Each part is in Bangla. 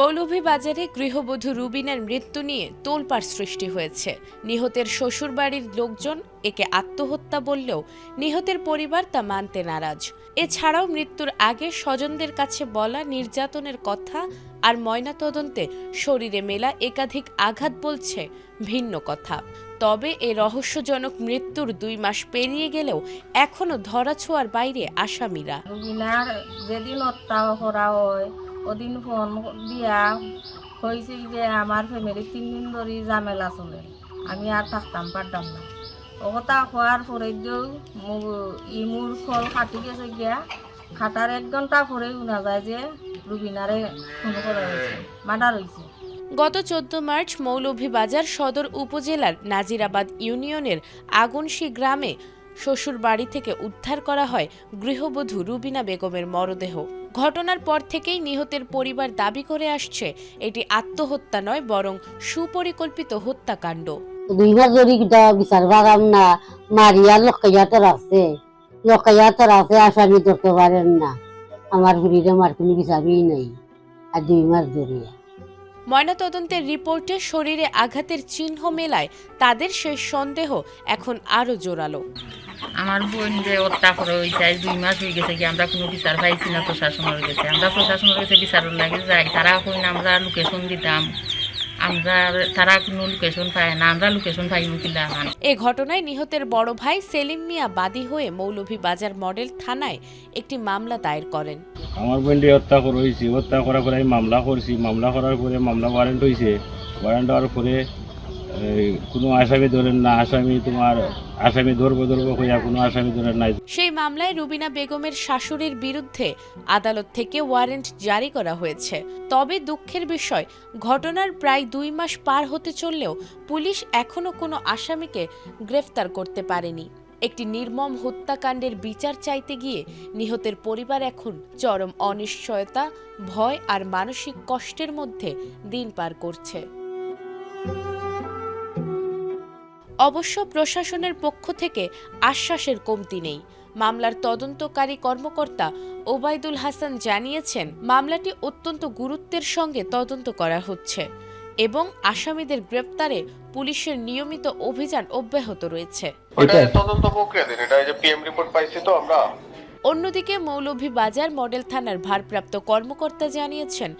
মৌলভীবাজারে গৃহবধূ রুবিনার মৃত্যু নিয়ে তোলপাড় সৃষ্টি হয়েছে। নিহতের শ্বশুরবাড়ির লোকজন একে আত্মহত্যা বললেও নিহতের পরিবার তা মানতে নারাজ। এছাড়াও মৃত্যুর আগে স্বজনদের কাছে বলা নির্যাতনের কথা আর ময়নাতদন্তে শরীরে মেলা একাধিক আঘাত বলছে ভিন্ন কথা। তবে এ রহস্যজনক মৃত্যুর 2 মাস পেরিয়ে গেলেও এখনো ধরাছোঁয়ার বাইরে আসামিরা। রুবিনার যেদিন হত্যা করা হয় ওদিন ফোন দিয়া হয়েছে যে আমার ফ্যামিলি 3 দিন ধরে ঝামেলা চলে, আমি আর থাকতাম পারতাম না। ও কথা হওয়ার পরে ইমুর ফল কাটি গেছে গিয়া খাটার 1 ঘন্টা পরে শোনা যায় যে রুবিনারে খুন করা হয়েছে, মার্ডার হয়েছে। গত 14 মার্চ মৌলভীবাজার সদর উপজেলার নাজিরাবাদ ইউনিয়নের আগুনশী গ্রামে শ্বশুর বাড়ি থেকে উদ্ধার করা হয় গৃহবধূ রুবিনা বেগমের মরদেহ। ঘটনার পর থেকেই নিহতের পরিবার দাবি করে আসছে এটি আত্মহত্যা নয়, বরং সুপরিকল্পিত হত্যাকাণ্ড। 2 মাস ধরে বিচার বাগাম না মারিয়া লোকায়াতের আছে আসামি ধরতে পারেন না। আমার ঘুরিতে আমার কোনো বিচারই নাই আর 2 মাস ধরে। ময়নাতদন্তের রিপোর্টে শরীরে আঘাতের চিহ্ন মেলায় তাদের শেষ সন্দেহ এখন আরো জোরালো। আমার বোন যে হত্যা করে ওই চাই 2 মাস হয়ে গেছে কি আমরা কোনো বিচার পাইছি না, প্রশাসনের কাছে আমরা প্রশাসনের কাছে বিচারের লাগে যাই, তারা কই আমরা লোকেশন দিতাম, তারা কোনো লোকেশন পায় না, আমরা লোকেশন পাই মুকিলা। এ ঘটনায় নিহতের বড় ভাই সেলিম মিয়া বাদী হয়ে মৌলভীবাজার মডেল থানায় একটি মামলা দায়ের করেন। আমার বোনটি হত্যা করেছি, হত্যা করার পরে আমি মামলা করছি, মামলা করার পরে মামলা ওয়ারেন্ট হয়েছে, ওয়ারেন্ট হওয়ার পরে কোনো আসামি ধরেন না, আসামি ধরবো কইয়া কোনো আসামি ধরেন নাই। সেই মামলায় রুবিনা বেগমের শাশুড়ির বিরুদ্ধে আদালত থেকে ওয়ারেন্ট জারি করা হয়েছে। তবে দুঃখের বিষয়, ঘটনার প্রায় 2 মাস পার হতে চললেও পুলিশ এখনো কোনো আসামিকে গ্রেফতার করতে পারেনি। একটি নির্মম হত্যাকাণ্ডের বিচার চাইতে গিয়ে নিহতের পরিবার এখন চরম অনিশ্চয়তা, ভয় আর মানসিক কষ্টের মধ্যে দিন পার করছে। অবশ্য প্রশাসনের পক্ষ থেকে আশ্বাসের কমতি নেই। মামলার তদন্তকারী কর্মকর্তা ওবায়দুল হাসান জানিয়েছেন, মামলাটি অত্যন্ত গুরুত্বের সঙ্গে তদন্ত করা হচ্ছে এবং আসামিদের গ্রেপ্তারে পুলিশের নিয়মিত অভিযান অব্যাহত রয়েছে। অন্যদিকে মৌলভীবাজার মডেল থানার ভারপ্রাপ্ত কর্মকর্তা জানিয়েছেন,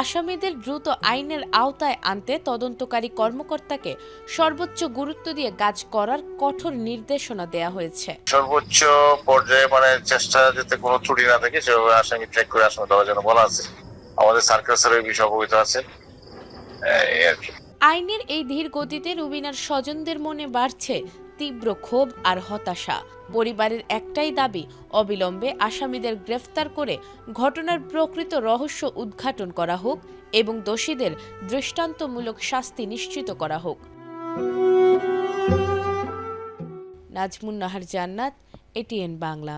আসামিদের দ্রুত আইনের আওতায় আনতে তদন্তকারী কর্মকর্তাকে সর্বোচ্চ গুরুত্ব দিয়ে কাজ করার কঠোর নির্দেশনা দেয়া হয়েছে। সর্বোচ্চ পর্যায়ে চেষ্টা যাতে কোনো ত্রুটি না থাকে সেভাবে আসামি ট্র্যাক করে আসামি দেওয়ার জন্য বলা আছে। আমাদের সার্কেল স্যারের বিষয় অবগত আছে। আইনের এই ধীর গতিতে রুবিনার স্বজনদের মনে বাড়ছে তীব্র ক্ষোভ আর হতাশা। পরিবারের একটাই দাবি, অবিলম্বে আসামিদের গ্রেফতার করে ঘটনার প্রকৃত রহস্য উদ্ঘাটন করা হোক এবং দোষীদের দৃষ্টান্তমূলক শাস্তি নিশ্চিত করা হোক। নাজমুন নাহার জান্নাত, এটিএন বাংলা।